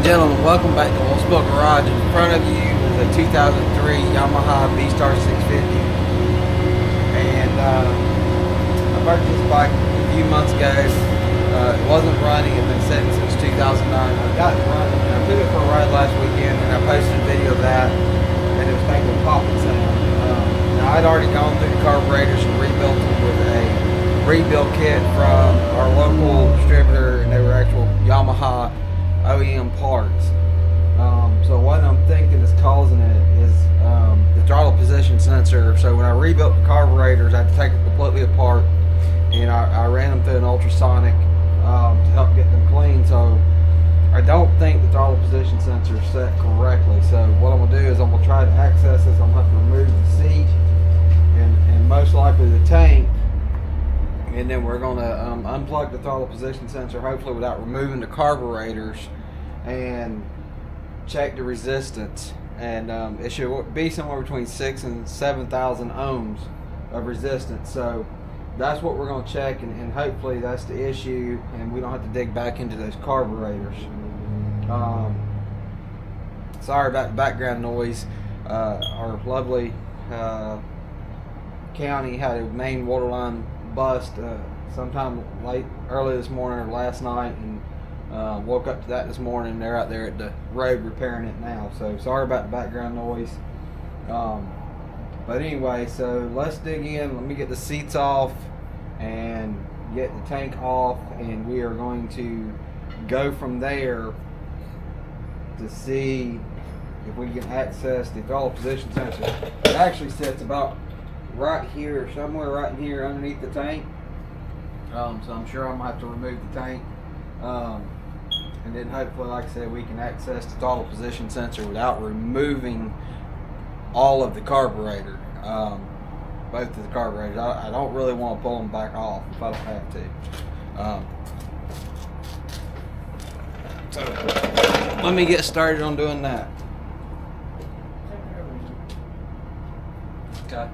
and gentlemen, welcome back to Wolfsville Garage. In front of you is a 2003 Yamaha V Star 650, and I purchased this bike a few months ago. It wasn't running; it had been sitting since 2009. I got it running. I took it for a ride last weekend, and I posted a video of that, and it was making a popping sound. Now I'd already gone through the carburetors and rebuilt them with a rebuild kit from our local distributor, and they were actual Yamaha OEM parts. So what I'm thinking is causing it is the throttle position sensor. So when I rebuilt the carburetors, I had to take them completely apart, and I ran them through an ultrasonic to help get them clean. So I don't think the throttle position sensor is set correctly. So what I'm going to do is I'm going to try to access this. I'm going to have to remove the seat and most likely the tank, and then we're going to unplug the throttle position sensor, hopefully without removing the carburetors, and check the resistance. And it should be somewhere between 6,000 and 7,000 ohms of resistance. So that's what we're going to check, and hopefully that's the issue, and we don't have to dig back into those carburetors. Sorry about the background noise. Our lovely county had a main water line bust sometime early this morning or last night, and woke up to that this morning. They're out there at the road repairing it now, so sorry about the background noise. But anyway, so let's dig in. Let me get the seats off and get the tank off, and we are going to go from there to see if we can access the throttle position sensor. It actually sits about right here, somewhere right in here underneath the tank. So I'm sure I'm gonna have to remove the tank, and then hopefully, like I said, we can access the throttle position sensor without removing all of the carburetor, both of the carburetors. I don't really want to pull them back off if I don't have to. So let me get started on doing that. Okay.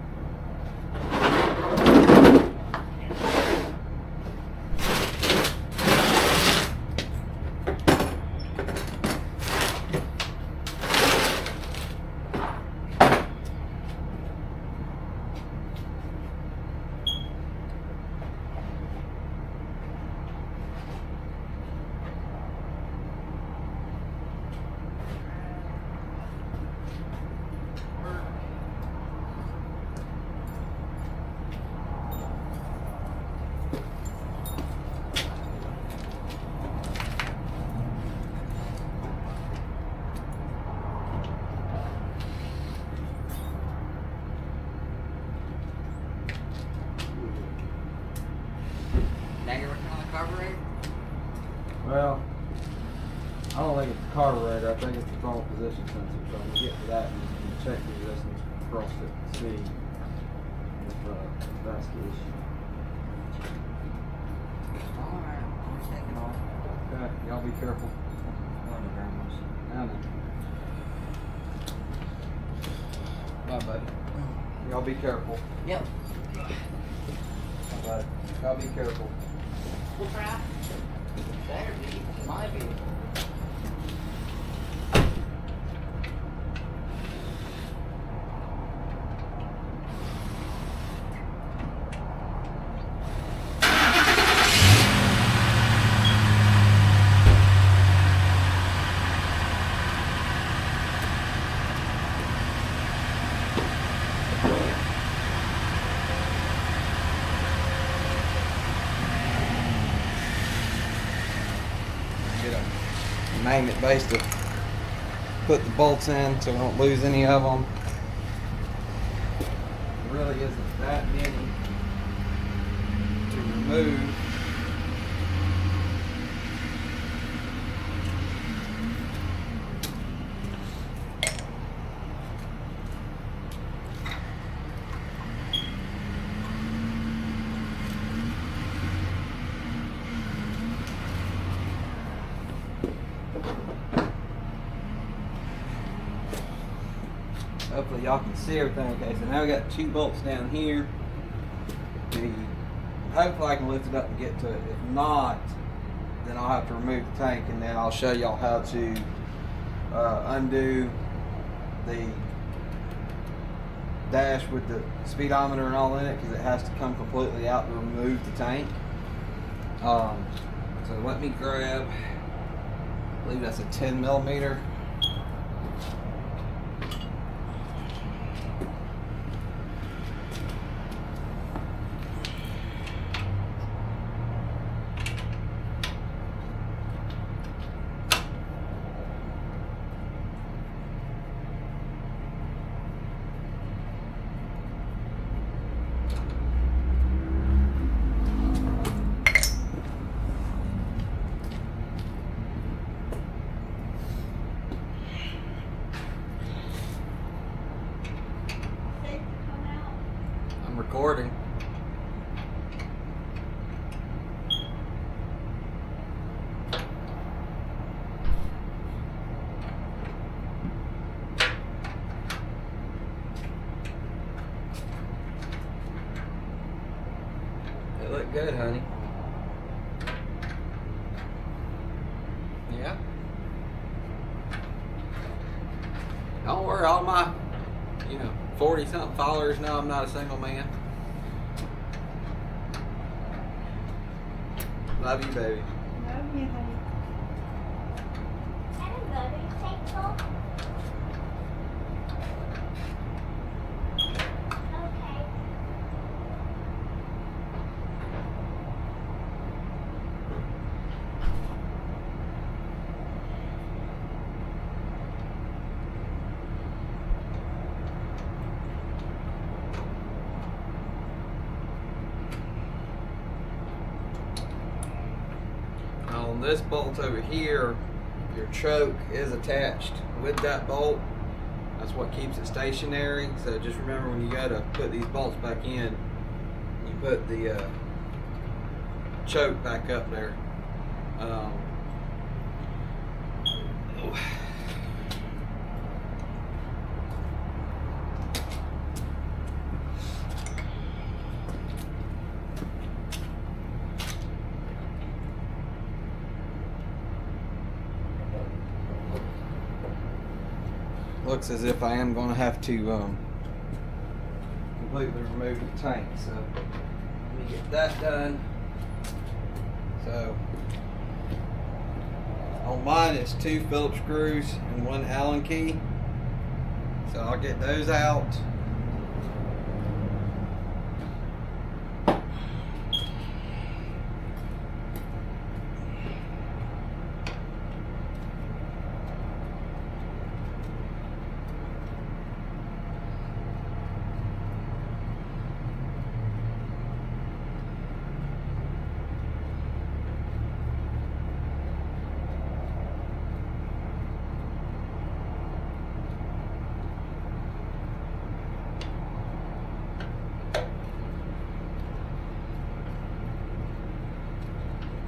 Now you're working on the carburetor? Well, I don't think it's the carburetor. I think it's the throttle position sensor. So I'm going to get to that and check the resistance across it and see if that's the issue. Alright, I'm just taking off. Okay, y'all be careful. One of the grandmas. I know. Bye, buddy. Y'all be careful. Yep. Bye, buddy. Y'all be careful. We'll try. Better be. It might be. Get a magnet base to put the bolts in so we don't lose any of them. There really isn't that many to remove. Hopefully y'all can see everything. Okay, so now we got 2 bolts down here. Hopefully I can lift it up and get to it. If not, then I'll have to remove the tank, and then I'll show y'all how to undo the dash with the speedometer and all in it, because it has to come completely out to remove the tank. So let me grab, I believe that's a 10 millimeter. I'm recording. They look good, honey. Yeah. Don't worry, all my, 40-something followers know I'm not a single man. Love you, baby. Love you, honey. On this bolt over here, your choke is attached with that bolt. That's what keeps it stationary. So just remember, when you go to put these bolts back in, you put the choke back up there. Looks as if I am going to have to completely remove the tank, so let me get that done. So on mine it's 2 Phillips screws and 1 Allen key, so I'll get those out.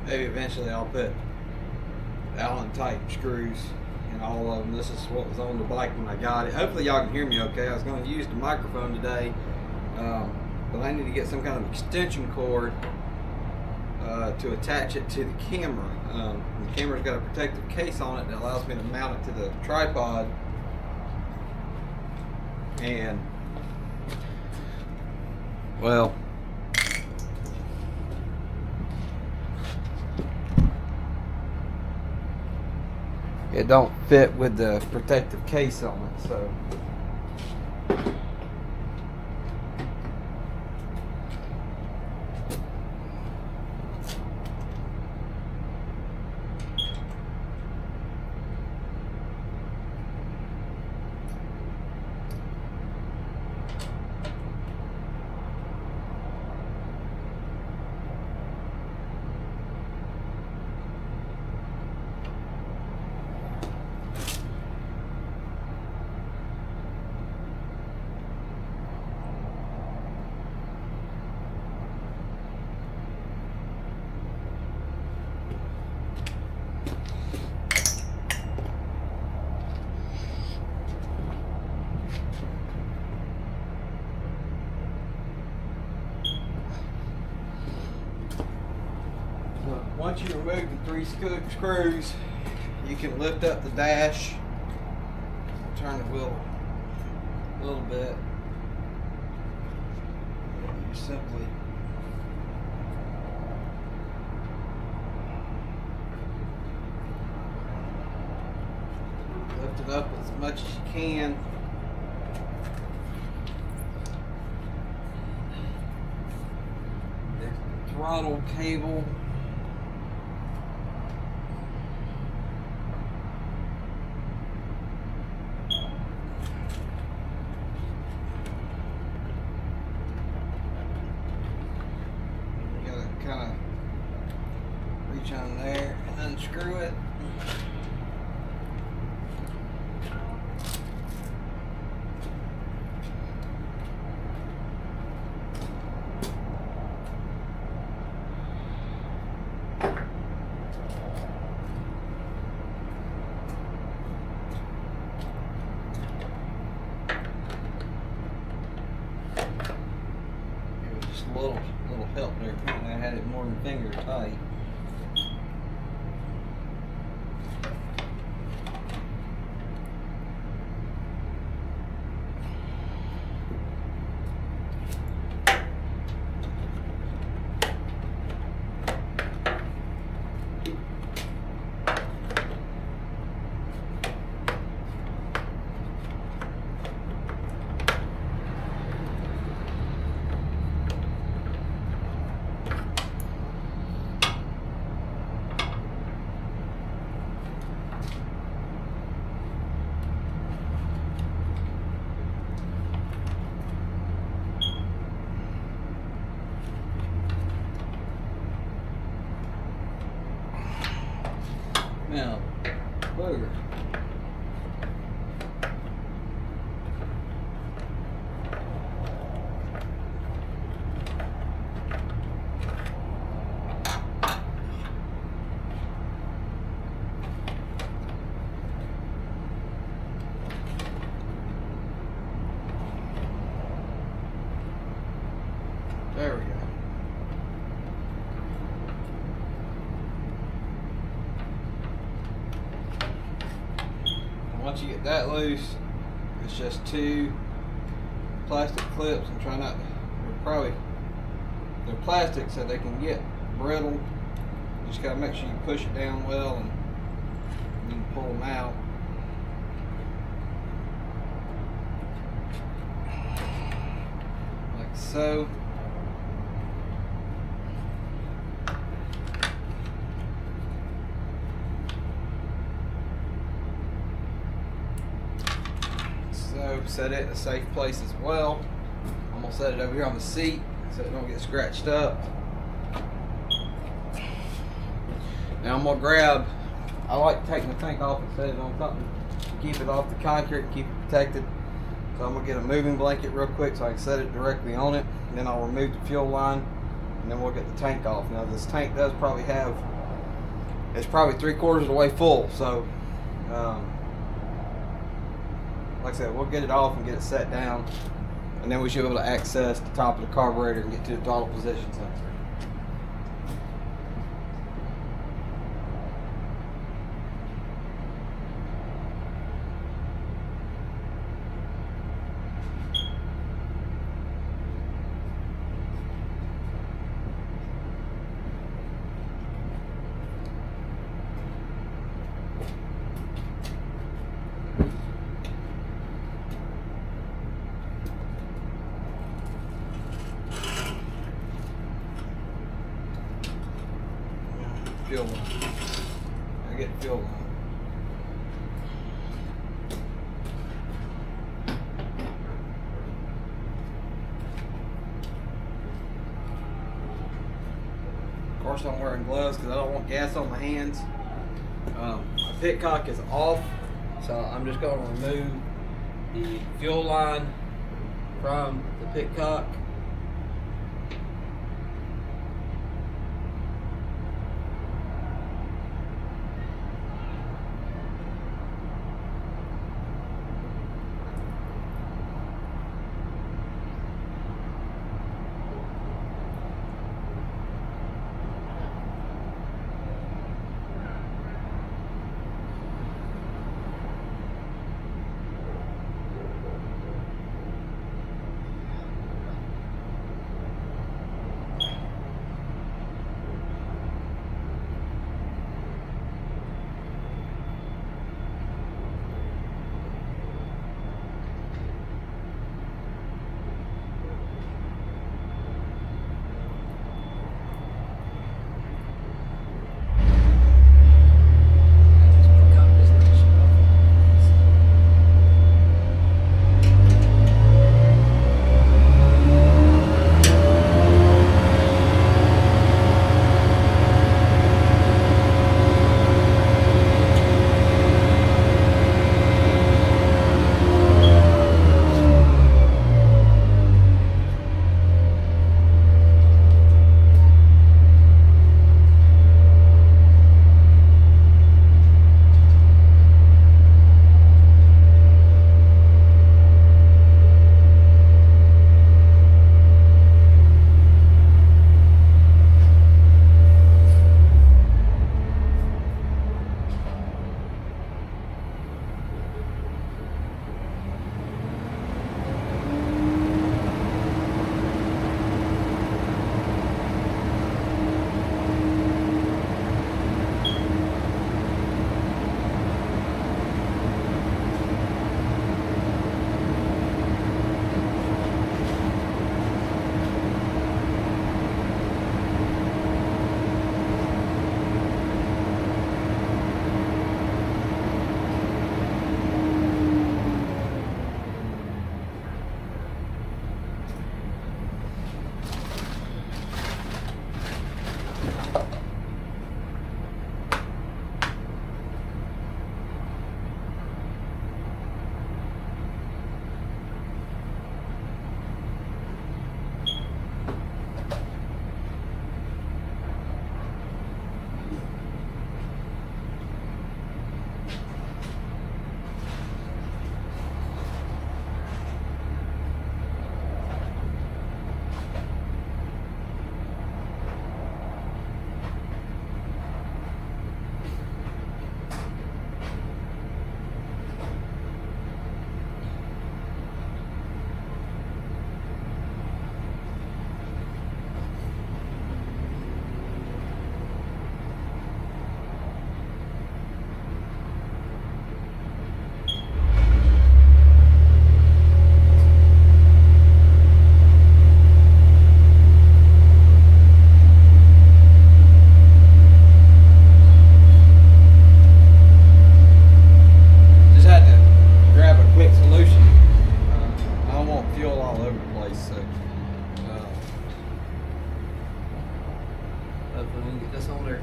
Maybe eventually I'll put Allen type screws in all of them. This is what was on the bike when I got it. Hopefully y'all can hear me okay. I was going to use the microphone today, but I need to get some kind of extension cord to attach it to the camera. The camera's got a protective case on it that allows me to mount it to the tripod. And, well, it don't fit with the protective case on it, so once you remove the 3 screws, you can lift up the dash turn the wheel a little bit. You simply lift it up as much as you can. The throttle cable. Kind of reach on there and unscrew it. It was just a little help there. I had it more than finger tight. Now, booger. There we go. Once you get that loose, it's just two plastic clips, and try not to, they're plastic so they can get brittle. You just gotta make sure you push it down well and you can pull them out. Like so. So set it in a safe place as well. I'm gonna set it over here on the seat so it don't get scratched up. Now I'm gonna grab, I like taking the tank off and set it on something to keep it off the concrete and keep it protected. So I'm gonna get a moving blanket real quick so I can set it directly on it. And then I'll remove the fuel line and then we'll get the tank off. Now this tank does probably have, it's probably 3/4 of the way full. So like I said, we'll get it off and get it set down, and then we should be able to access the top of the carburetor and get to the throttle position sensor. Fuel line. I get fuel line. Of course, I'm wearing gloves because I don't want gas on my hands. My pitcock is off, so I'm just going to remove the fuel line from the pitcock.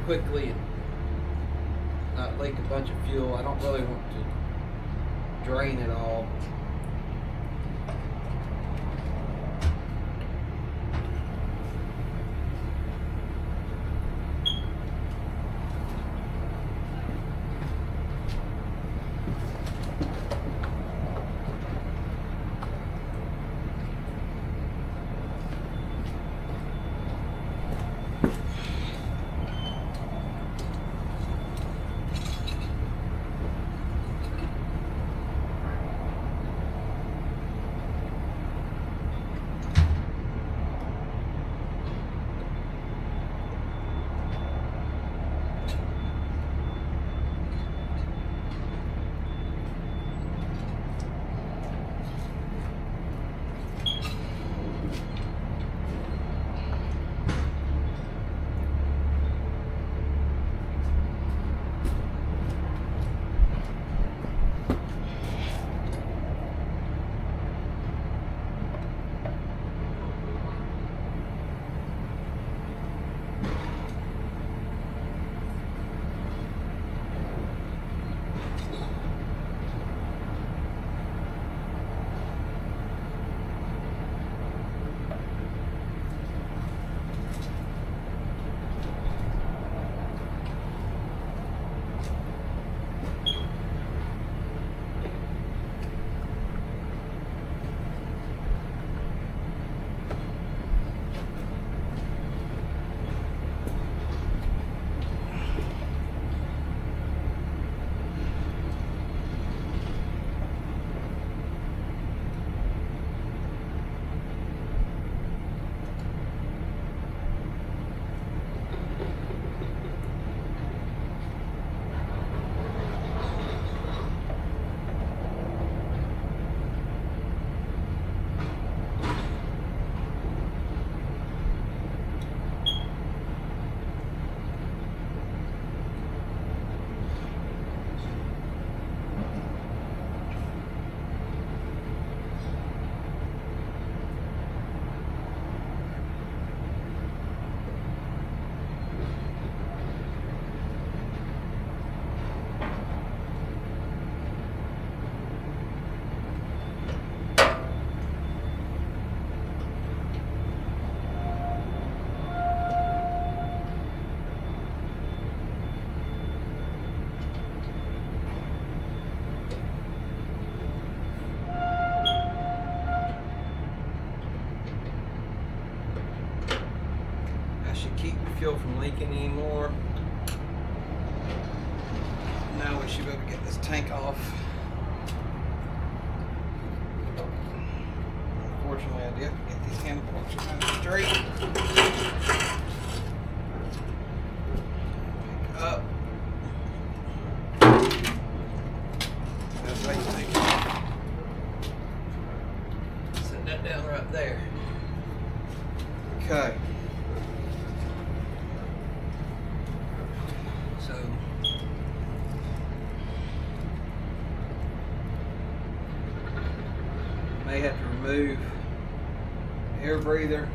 quickly and not leak a bunch of fuel. I don't really want to drain it all. Keep the fuel from leaking anymore. Now we should be able to get this tank off. Unfortunately, I did get these handlebars kind of straight. Pick up. That's how you take it off. Set that down right there. Okay. May have to remove air breather.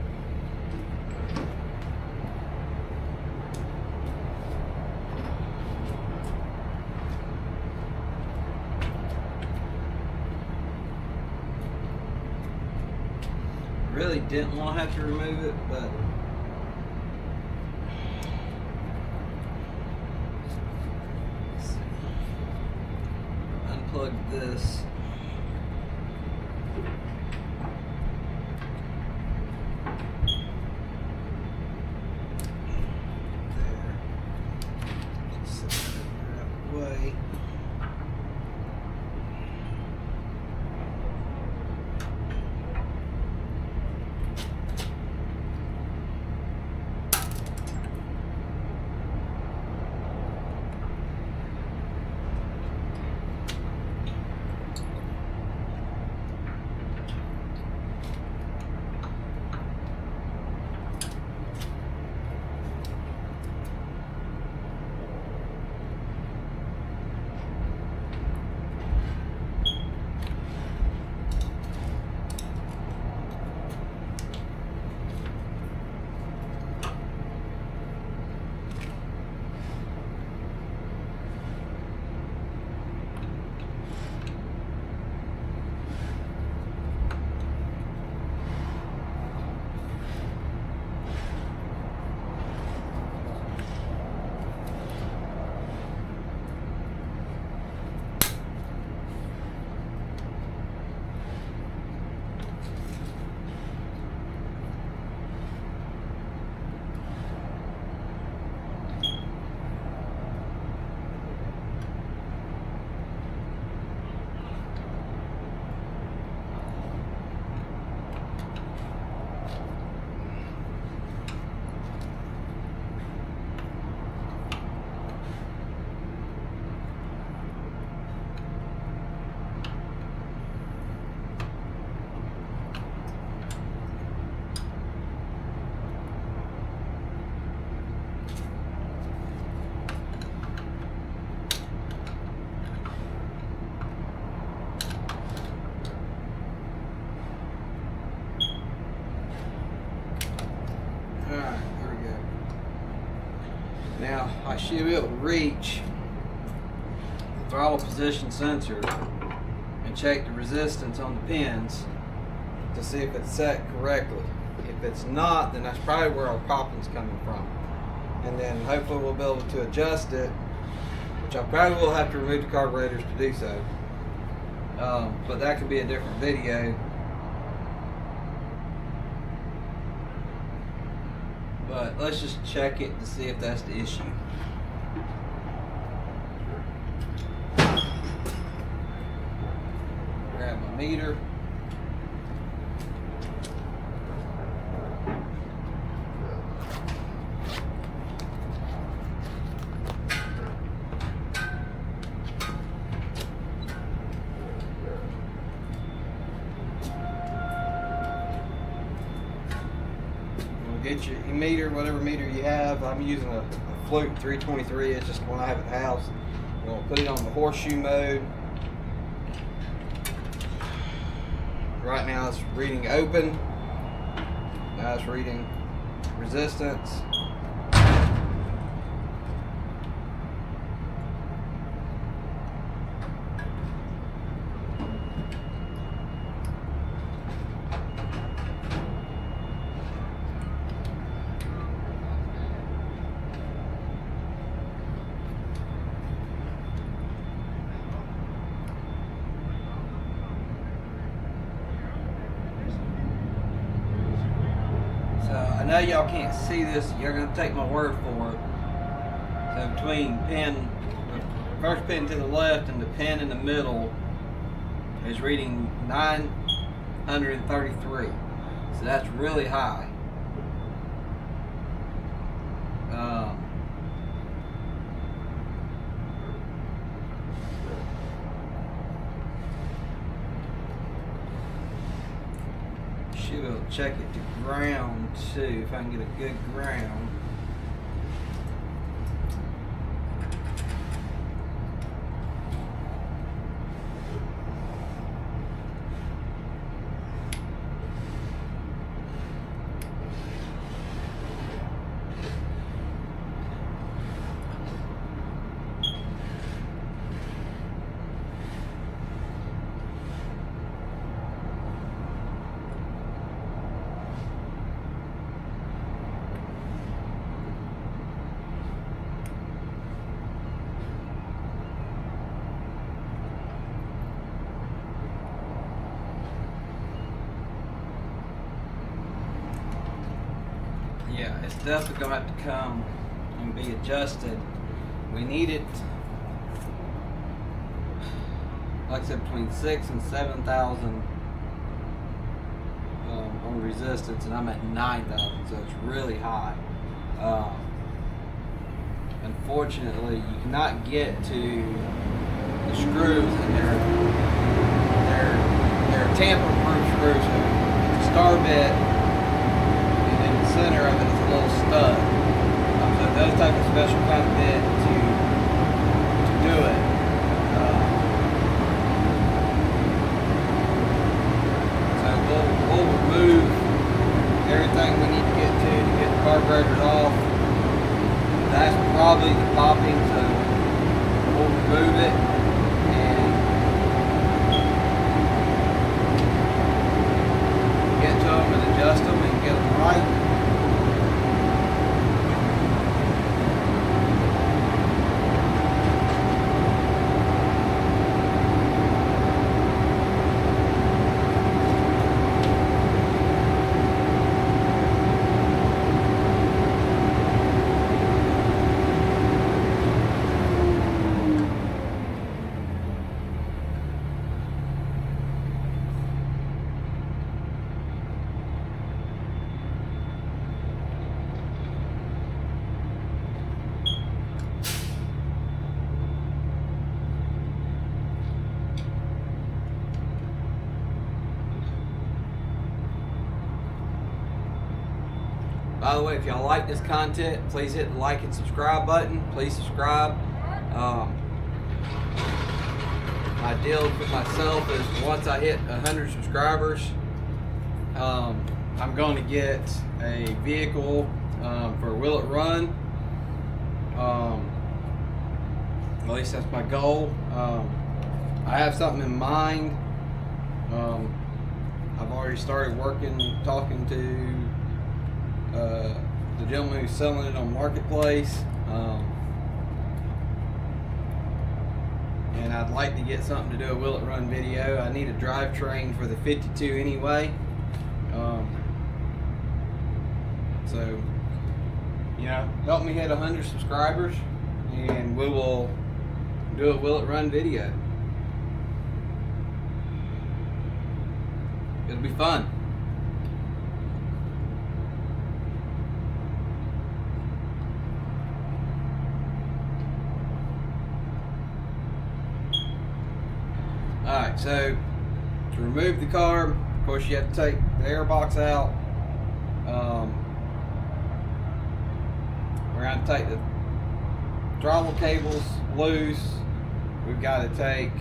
Really didn't want to have to remove it, but unplug this. Way. should be able to reach the throttle position sensor and check the resistance on the pins to see if it's set correctly. If it's not, then that's probably where our popping's coming from. And then hopefully we'll be able to adjust it, which I probably will have to remove the carburetors to do so. But that could be a different video. But let's just check it to see if that's the issue. Grab my meter. Get your meter, whatever meter you have. I'm using a Fluke 323. It's just one I have at the house. We'll put it on the horseshoe mode. Right now it's reading open. Now it's reading resistance. I know y'all can't see this, you're going to take my word for it. So between the first pin to the left and the pin in the middle is reading 933. So that's really high. Should be able to check it to ground too, if I can get a good ground. Yeah, it's definitely going to have to come and be adjusted. We need it, like I said, between 6,000 and 7,000 on resistance, and I'm at 9,000, so it's really high. Unfortunately, you cannot get to the screws, and they're tamper-proof screws. So the star bit, center of it is a little stud. So those type of special kind of bit to do it. So we'll remove everything we need to get the carburetors off. That's probably the popping, so we'll remove it and get to them and adjust them and get them right. By the way, if y'all like this content, please hit the like and subscribe button. Please subscribe. My deal with myself is once I hit 100 subscribers, I'm going to get a vehicle for Will It Run. At least that's my goal. I have something in mind. I've already started talking to the gentleman who's selling it on Marketplace. And I'd like to get something to do a Will It Run video. I need a drivetrain for the 52 anyway. So, you know, help me hit 100 subscribers and we will do a Will It Run video. It'll be fun. Alright, so to remove the carb, of course you have to take the air box out. We're going to take the throttle cables loose. We've got to take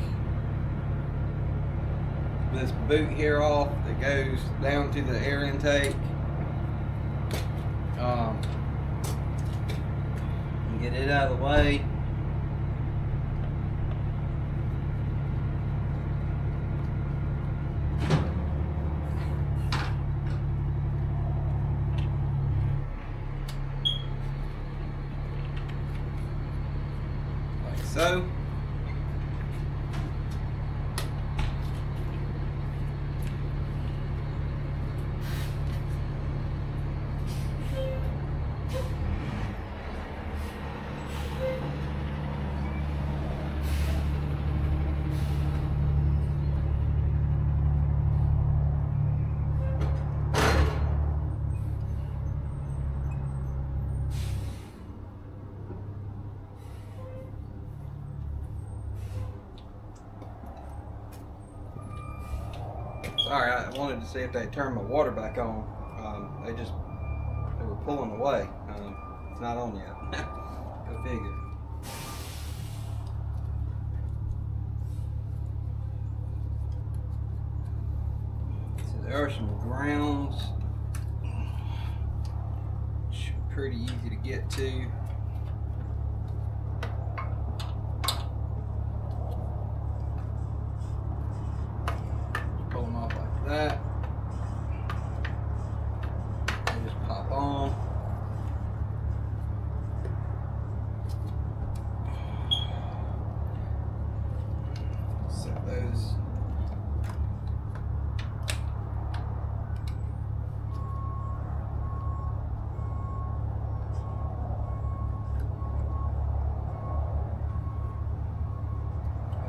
this boot here off that goes down to the air intake. Get it out of the way. Like so. Sorry, I wanted to see if they turned my water back on. They were pulling away. It's not on yet. Go figure. So there are some grounds. Should be pretty easy to get to. That and just pop on. Set those.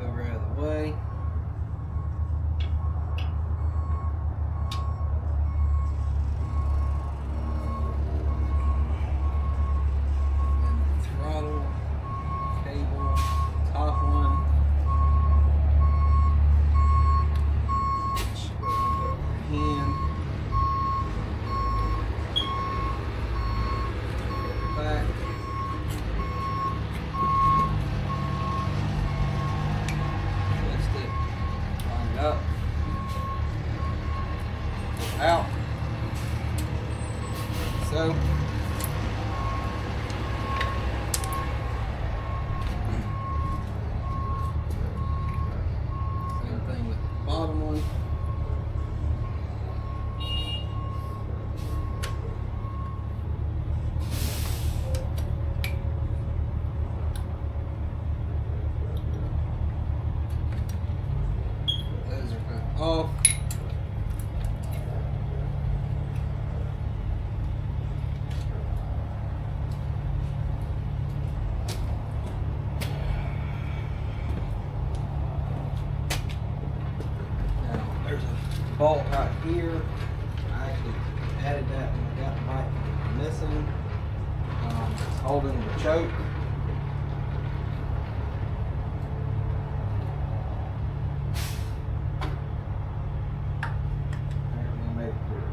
Over out of the way. Up, out, so same thing with the bottom one. Off. Now there's a bolt right here. I actually added that when I got the bike missing. It's holding the choke.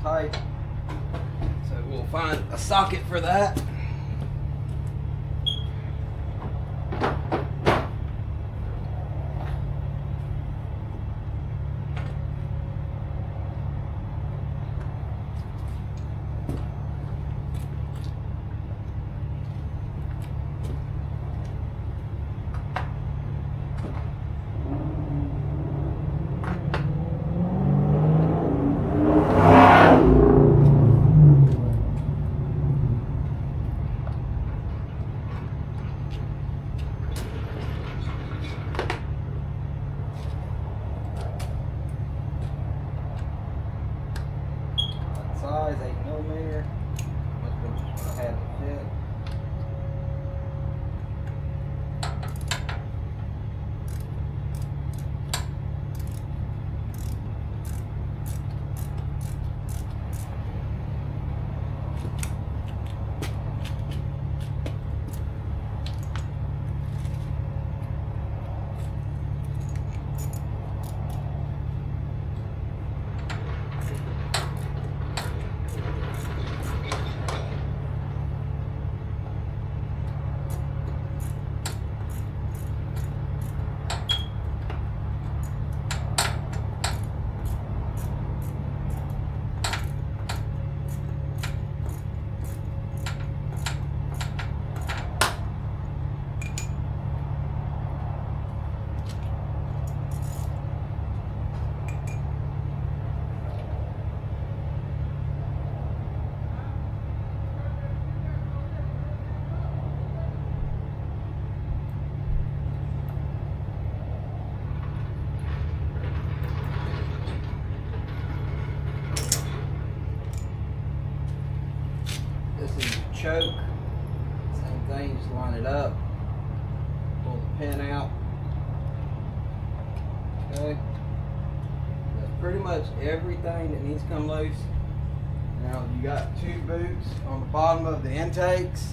Tight. So we'll find a socket for that. size, 8mm. Must have been just what I had to fit. This is your choke. Same thing, just line it up. Pull the pin out. Okay. That's pretty much everything that needs to come loose. Now you got 2 boots on the bottom of the intakes.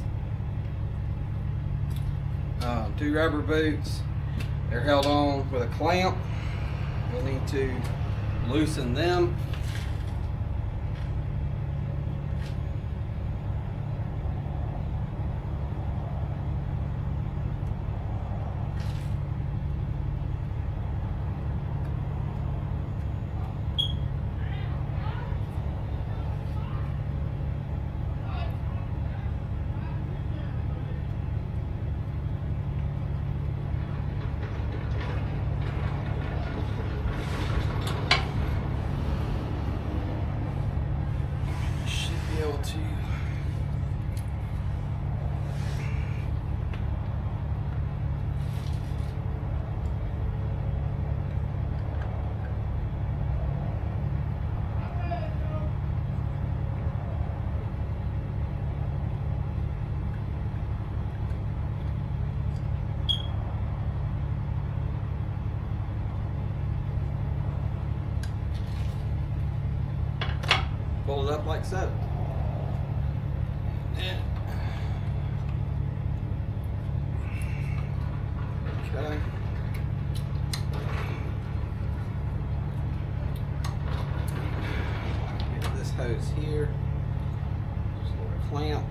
2 rubber boots. They're held on with a clamp. We'll need to loosen them. To pull it up like so. Okay. Get this hose here. Just a little clamp.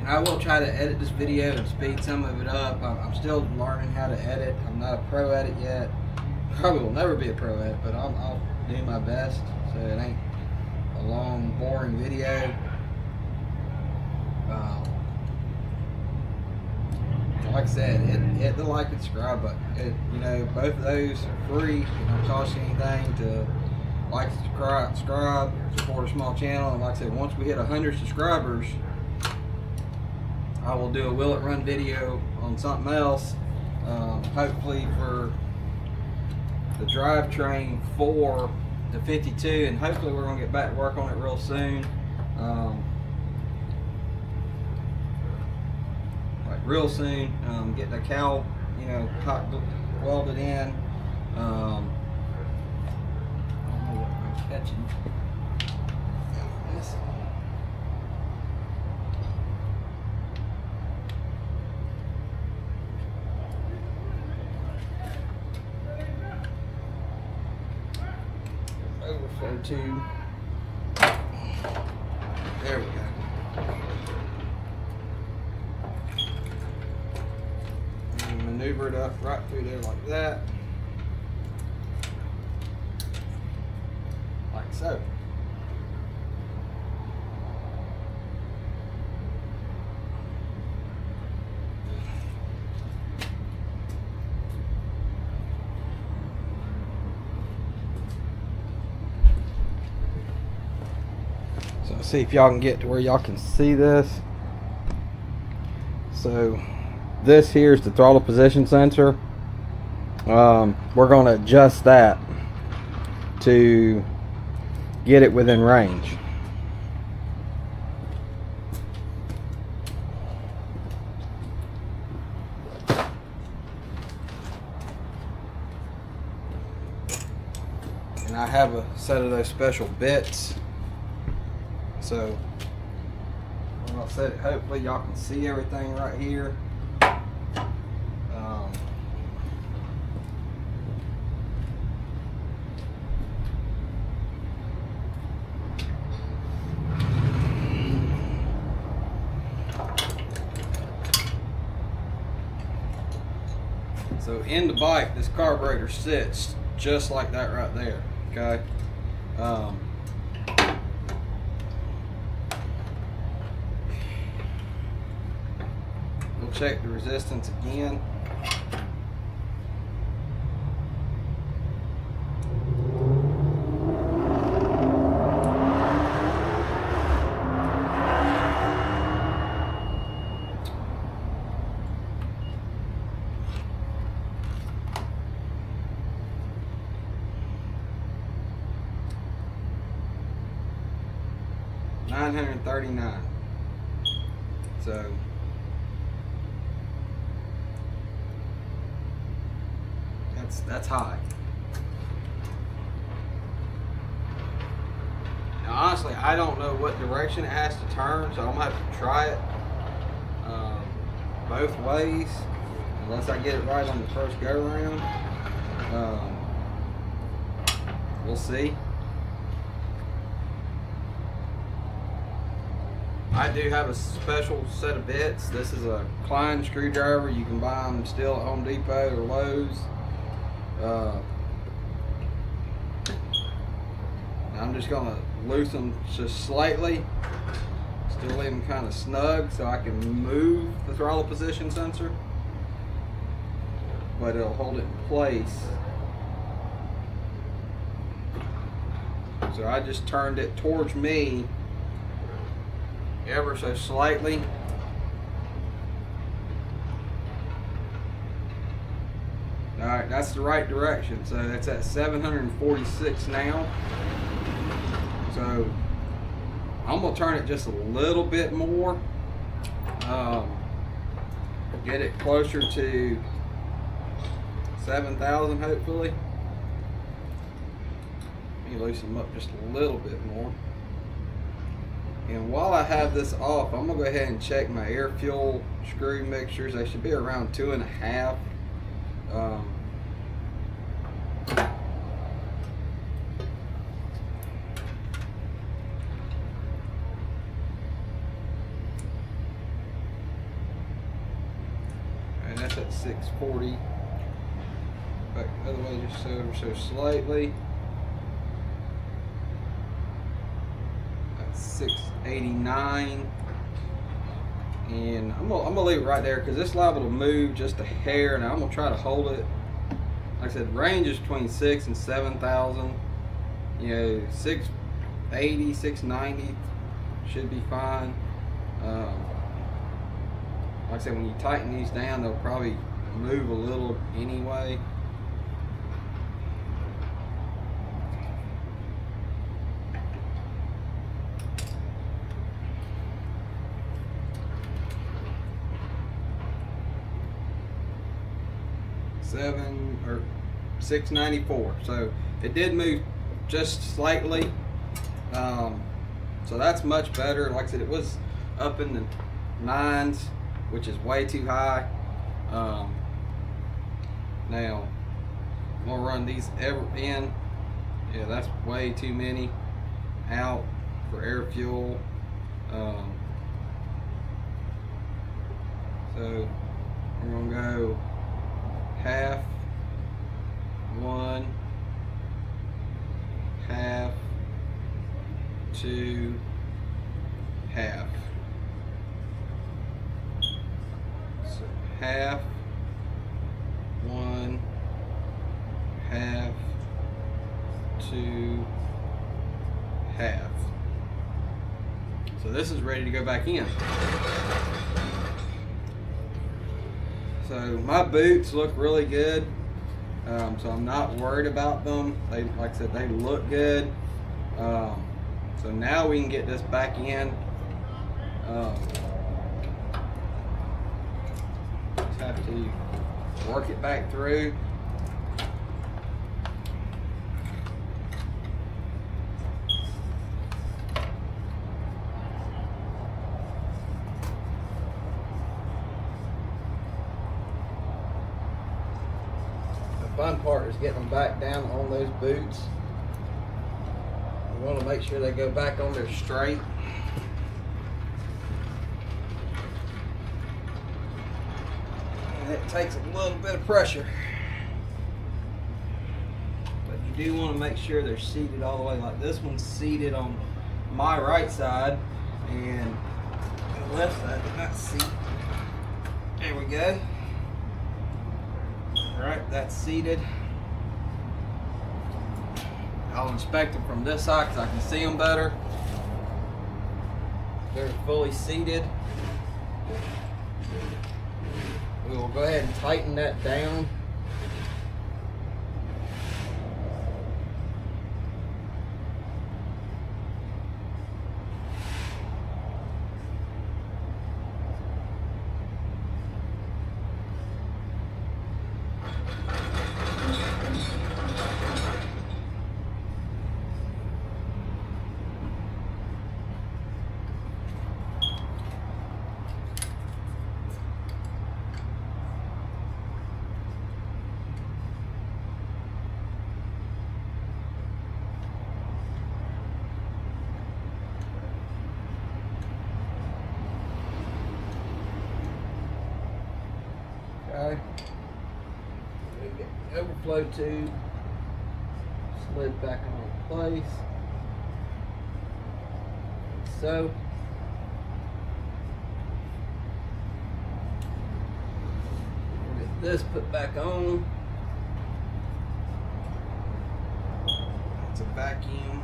I will try to edit this video and speed some of it up. I'm still learning how to edit. I'm not a pro at it yet. Probably will never be a pro at it, but I'll do my best so it ain't a long, boring video. Like I said, hit the like and subscribe button. You know, both of those are free. It don't cost you anything to like, subscribe, support a small channel. And like I said, once we hit 100 subscribers, I will do a Will It Run video on something else, hopefully for the drivetrain for the 52, and hopefully we're going to get back to work on it real soon. Like real soon, get the cowl, you know, hot welded in. I don't know what I'm catching. Overflow tube. There we go. And maneuver it up right through there like that. Like so. see if y'all can get to where y'all can see this. So this here is the throttle position sensor. We're going to adjust that to get it within range. And I have a set of those special bits. So when I set it, hopefully y'all can see everything right here. So in the bike, this carburetor sits just like that right there, okay? We'll check the resistance again. $939. So that's high. Now honestly, I don't know what direction it has to turn, so I'm gonna have to try it both ways, unless I get it right on the first go around. We'll see. I do have a special set of bits. This is a Klein screwdriver. You can buy them still at Home Depot or Lowe's. I'm just going to loosen them just slightly. Still leave them kind of snug so I can move the throttle position sensor. But it'll hold it in place. So I just turned it towards me ever so slightly. Alright, that's the right direction. So that's at 746 now. So I'm going to turn it just a little bit more. Get it closer to 7,000 hopefully. Let me loosen them up just a little bit more. And while I have this off, I'm going to go ahead and check my air fuel screw mixtures. They should be around 2.5. And that's at 640. Back the other way just ever so slightly. 689, and I'm gonna leave it right there because this liable to move just a hair, and I'm gonna try to hold it. Like I said, range is between 6,000 and 7,000. You know, 680, 690 should be fine. Like I said, when you tighten these down, they'll probably move a little anyway. Or 694. So it did move just slightly. So that's much better. Like I said, it was up in the 9s, which is way too high. Now I'm gonna run these in. Yeah, that's way too many out for air fuel. So we're gonna go half, 1, half, 2, half. So half, 1, half, 2, half. So this is ready to go back in. So my boots look really good. So I'm not worried about them. They, like I said, they look good. So now we can get this back in. Just have to work it back through. The fun part is getting them back down on those boots. We want to make sure they go back on there straight. And it takes a little bit of pressure. But you do want to make sure they're seated all the way. Like this one's seated on my right side, and the left side did not seat. There we go. Alright, that's seated. I'll inspect them from this side because I can see them better. They're fully seated. We will go ahead and tighten that down. Okay. We get the overflow tube slid back on place. Like so. We'll get this put back on. It's a vacuum.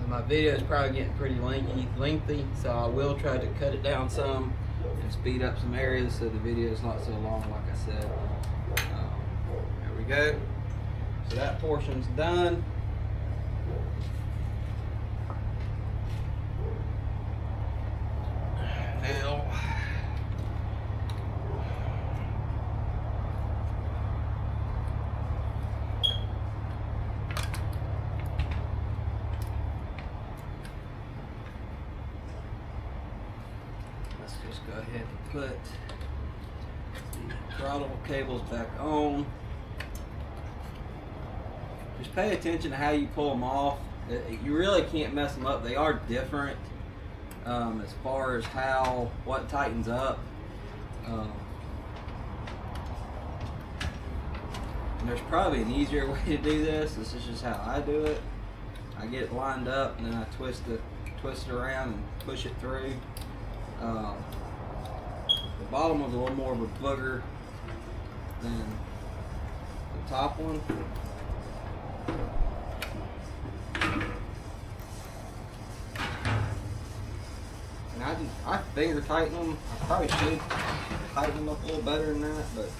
My video is probably getting pretty lengthy, so I will try to cut it down some and speed up some areas so the video is not so long, like I said. There we go. So that portion's done. Now, let's just go ahead and put the throttle cables back on. Just pay attention to how you pull them off. You really can't mess them up. They are different as far as what tightens up. And there's probably an easier way to do this. This is just how I do it. I get it lined up and then I twist it around and push it through. The bottom one's a little more of a booger than the top one. And I finger tighten them. I probably should tighten them up a little better than that, but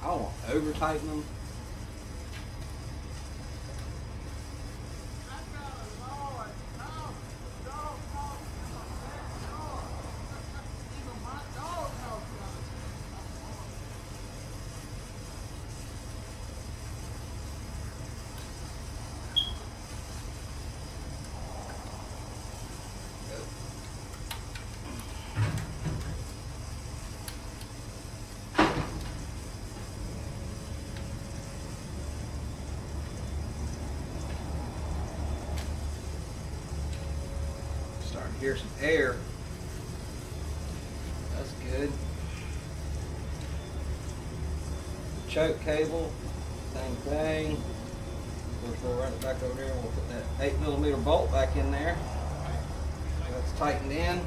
I don't want to over tighten them. Starting to hear some air. That's good. Choke cable, same thing. Of course, we'll run it back over here and we'll put that 8mm bolt back in there. That's tightened in.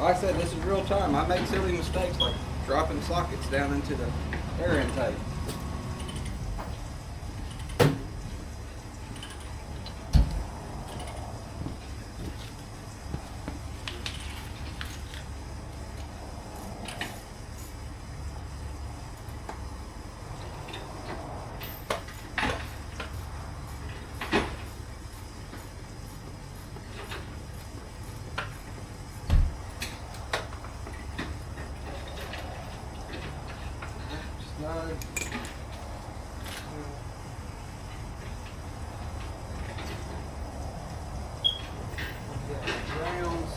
Like I said, this is real time. I make silly mistakes like dropping sockets down into the air intake. Grounds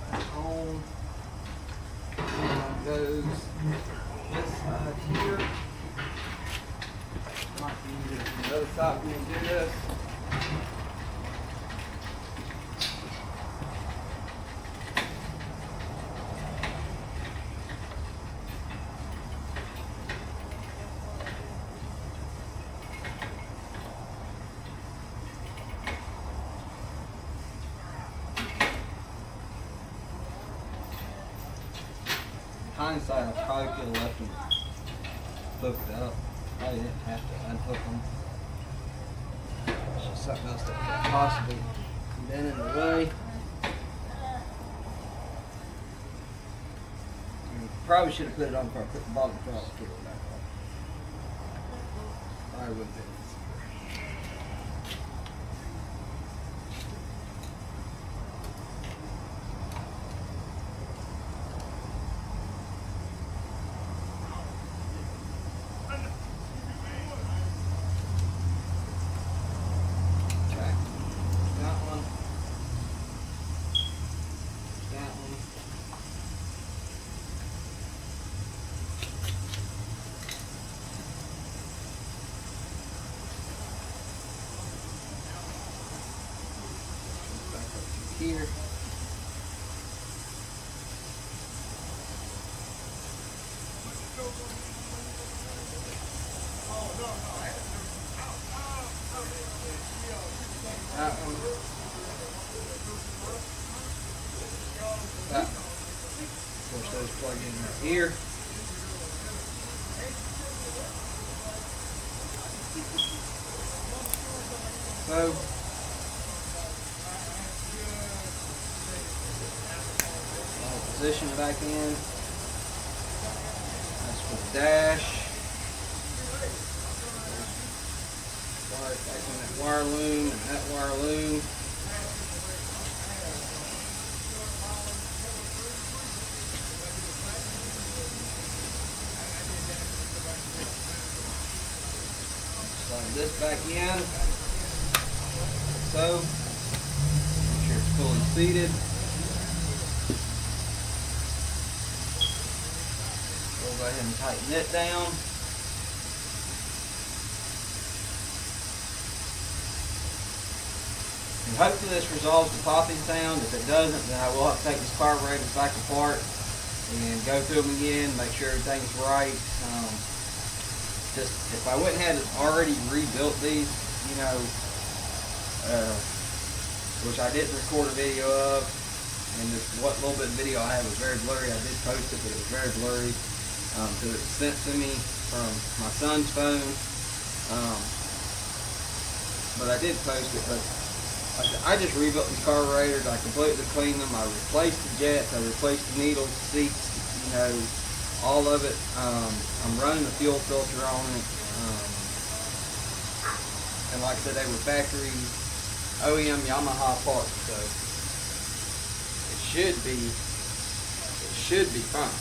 back home. Goes this side here. Might be easier from the other side when we do this. Hindsight, I probably could have left them hooked up. I didn't have to unhook them. It's just something else that could possibly been in the way. Probably should have put it on before I put the bottom throttle cable back on. I would have been. Here. That one. That one. Of course, those plug in right here. So. Position back in. That's for the dash. Wire back in that wire loom and that wire loom. Slide this back in. So, make sure it's fully seated. Go ahead and tighten it down. And hopefully this resolves the popping sound. If it doesn't, then I will have to take these carburetors back apart and go through them again, make sure everything's right. Just if I wouldn't have already rebuilt these, you know, which I didn't record a video of, and this what little bit of video I have was very blurry. I did post it, but it was very blurry. Because it was sent to me from my son's phone. But I did post it. But I just rebuilt these carburetors. I completely cleaned them. I replaced the jets. I replaced the needles, seats, you know, all of it. I'm running the fuel filter on it. And like I said, they were factory OEM Yamaha parts. So it should be fine.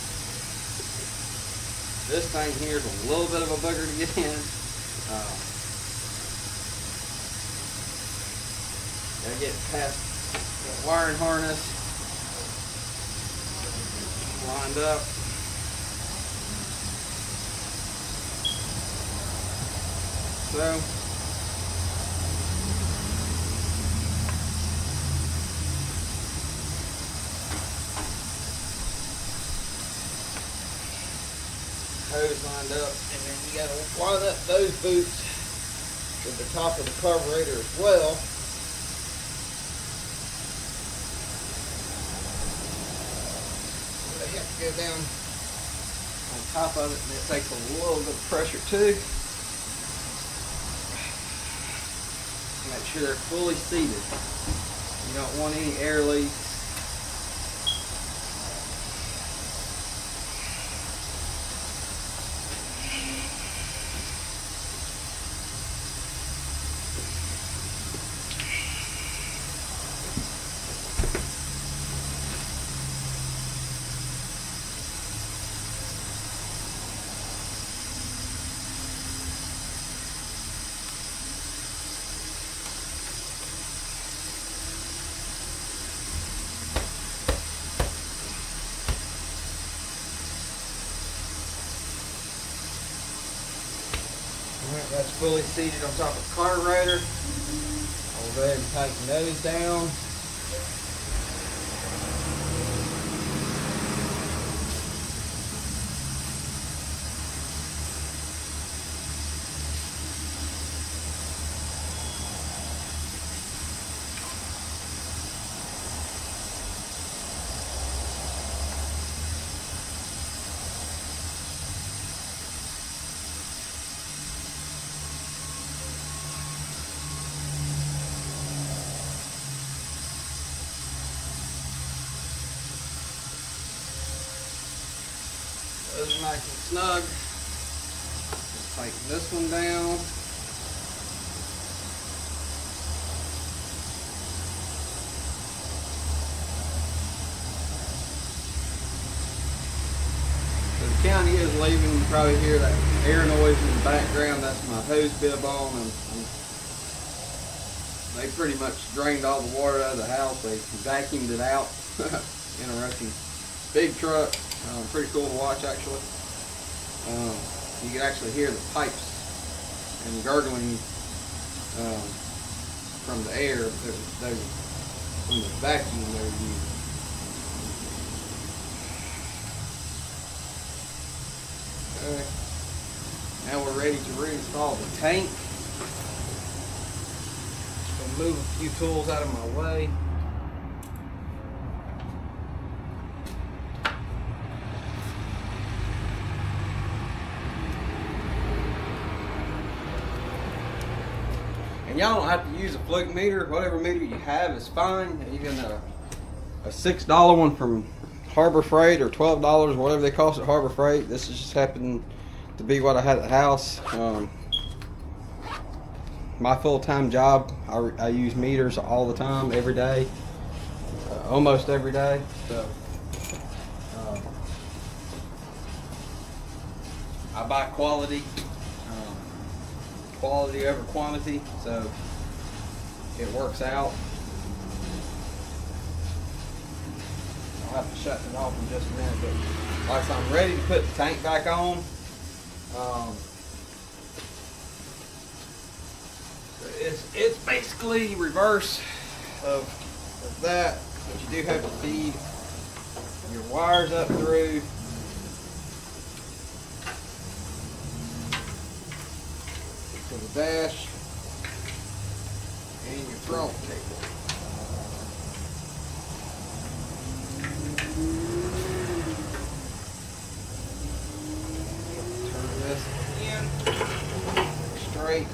This thing here is a little bit of a bugger to get in. Gotta get past the wiring harness lined up. So hose lined up, and then you gotta line up those boots with the top of the carburetor as well. go down on top of it, and it takes a little bit of pressure too. Make sure they're fully seated. You don't want any air leaks. Alright, that's fully seated on top of the carburetor. I'll go ahead and tighten those down. Those are nice and snug. Just tighten this one down. So the county is leaving. You probably hear that air noise in the background. That's my hose bib on, and they pretty much drained all the water out of the house. They vacuumed it out. Interesting. Big truck. Pretty cool to watch, actually. You can actually hear the pipes and gurgling from the air from the vacuum they were using. Okay. Now we're ready to reinstall the tank. Just gonna move a few tools out of my way. And y'all don't have to use a fluke meter. Whatever meter you have is fine. Even a $6 one from Harbor Freight or $12, whatever they cost at Harbor Freight. This just happened to be what I had at the house. My full-time job, I use meters all the time, every day, almost every day. So I buy quality. Quality over quantity, so it works out. I'll have to shut it off in just a minute, but like I said, I'm ready to put the tank back on. It's basically reverse of that, but you do have to feed your wires up through. To the dash and your throttle cable. Turn this in straight.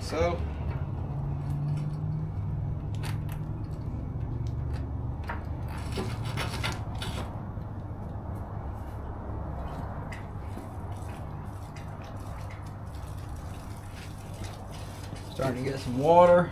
So starting to get some water.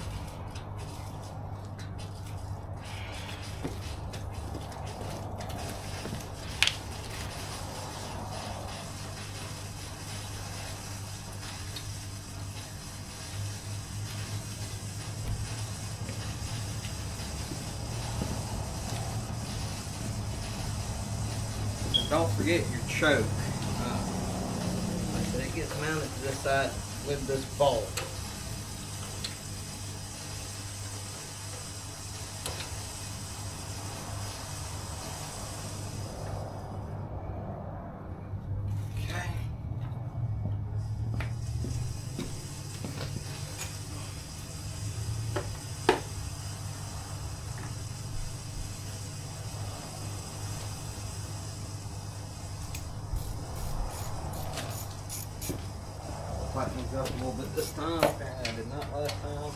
Don't forget your choke. Like I said, it gets mounted to this side with this bolt. tighten these up a little bit this time. Apparently I did not last time.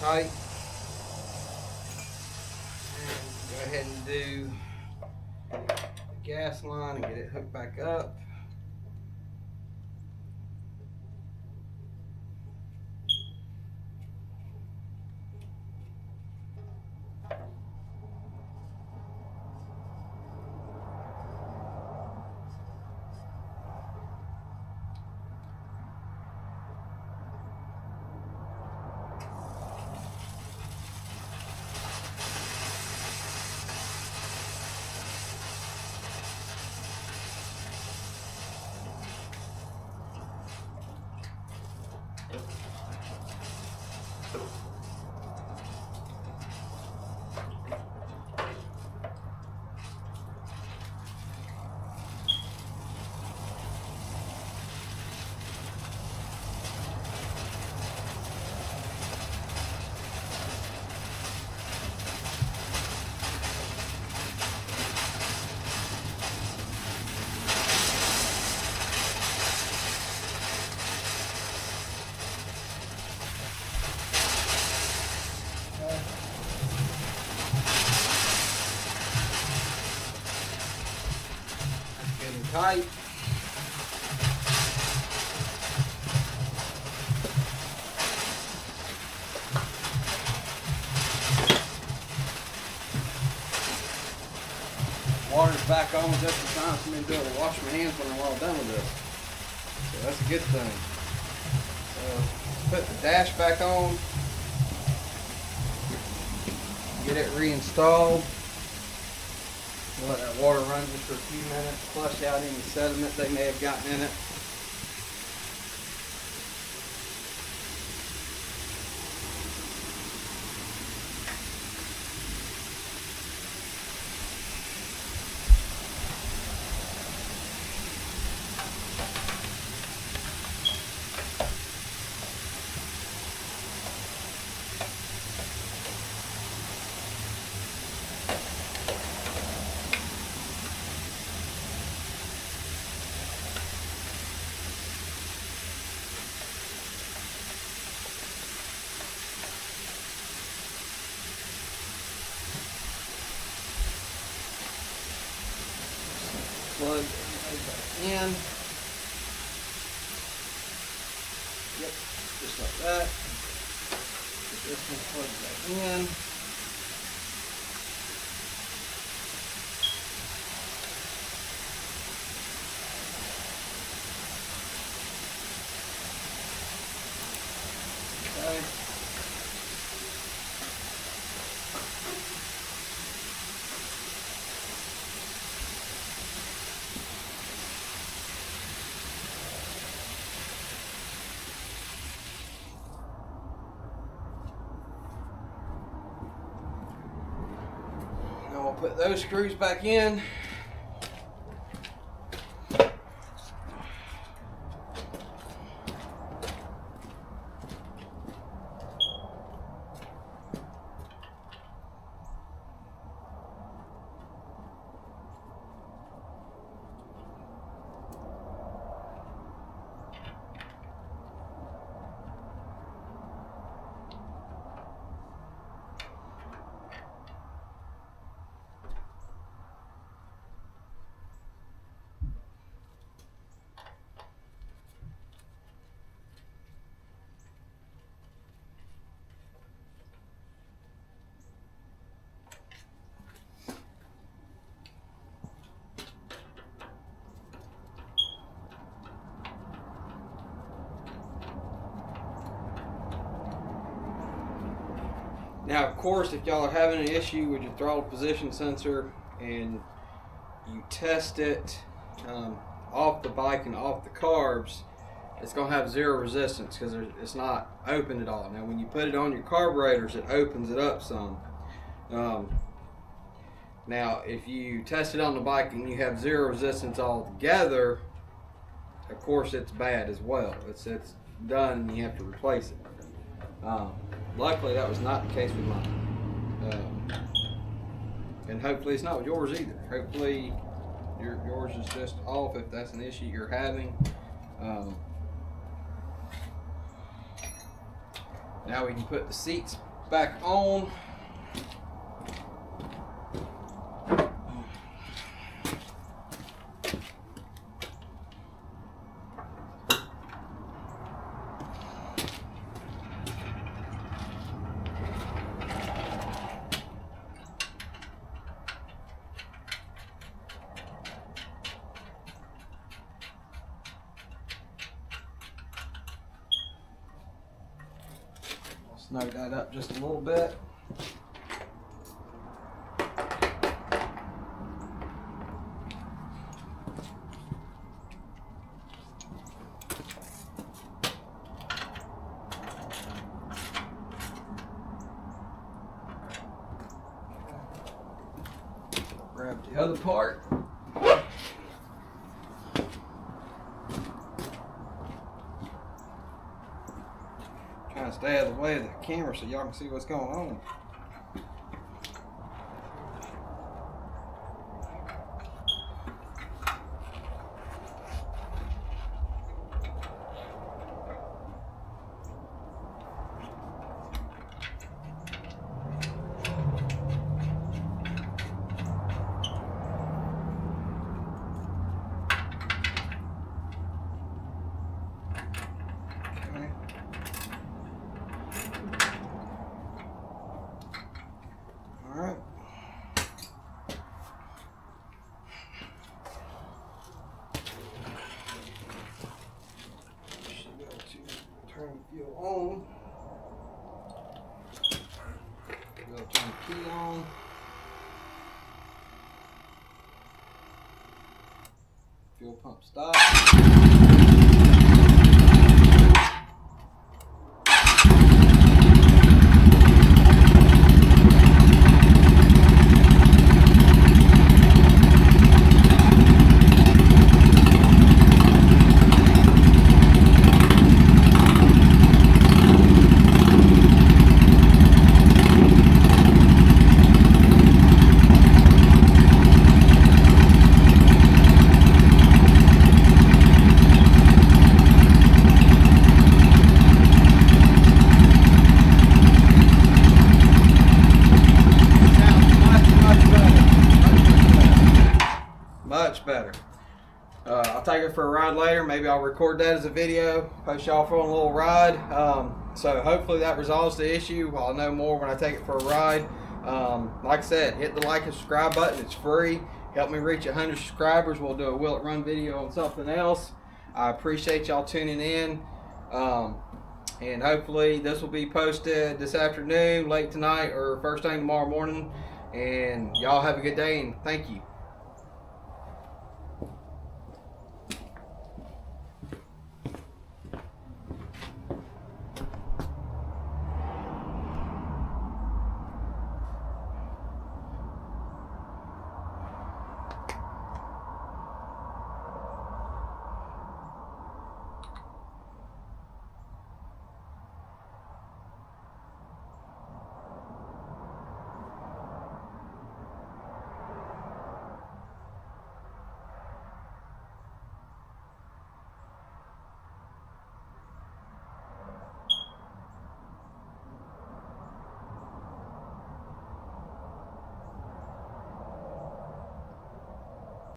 Tight. And go ahead and do the gas line and get it hooked back up. Getting tight. Water's back on just in time for me to be able to wash my hands when I'm all done with this. So that's a good thing. So put the dash back on. Get it reinstalled. Let that water run just for a few minutes, flush out any sediment they may have gotten in it. Plug back in. Yep, just like that. Get this one plugged back in. Okay. Now we'll put those screws back in. Now, of course, if y'all are having an issue with your throttle position sensor and you test it off the bike and off the carbs, it's going to have zero resistance because it's not open at all. Now when you put it on your carburetors, it opens it up some. Now if you test it on the bike and you have zero resistance altogether, of course it's bad as well. It's done and you have to replace it. Luckily that was not the case with mine. And hopefully it's not with yours either. Hopefully yours is just off if that's an issue you're having. Now we can put the seats back on. Snug that up just a little bit. Grab the other part. Trying to stay out of the way of the camera so y'all can see what's going on. Alright. Should be able to turn the fuel on. Go turn the key on. Fuel pump stop. Much better. I'll take it for a ride later. Maybe I'll record that as a video, post y'all for a little ride. So hopefully that resolves the issue. I'll know more when I take it for a ride. Like I said, hit the like and subscribe button. It's free. Help me reach 100 subscribers. We'll do a Will It Run video on something else. I appreciate y'all tuning in. And hopefully this will be posted this afternoon, late tonight, or first thing tomorrow morning. And y'all have a good day, and thank you.